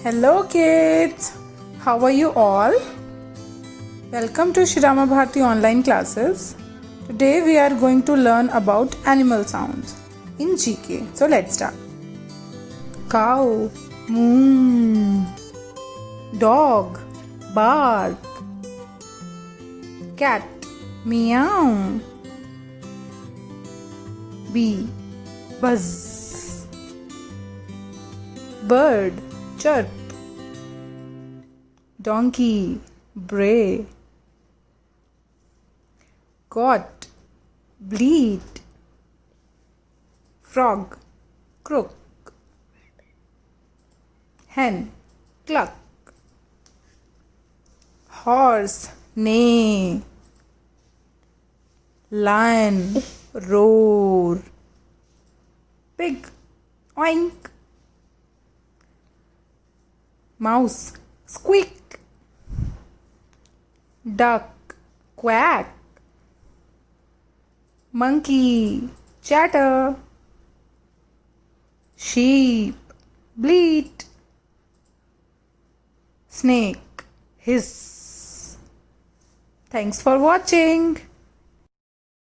Hello kids, how are you all? Welcome to Shirama Bharti online classes. Today we are going to learn about animal sounds in GK. So let's start. Cow, moo. Dog, bark. Cat, meow. Bee, buzz. Bird, chirp. Donkey, bray. Goat, bleat. Frog, croak. Hen, cluck. Horse, neigh. Lion, roar. Pig, oink. Mouse, squeak. Duck, quack. Monkey, chatter. Sheep, bleat. Snake, hiss. Thanks for watching.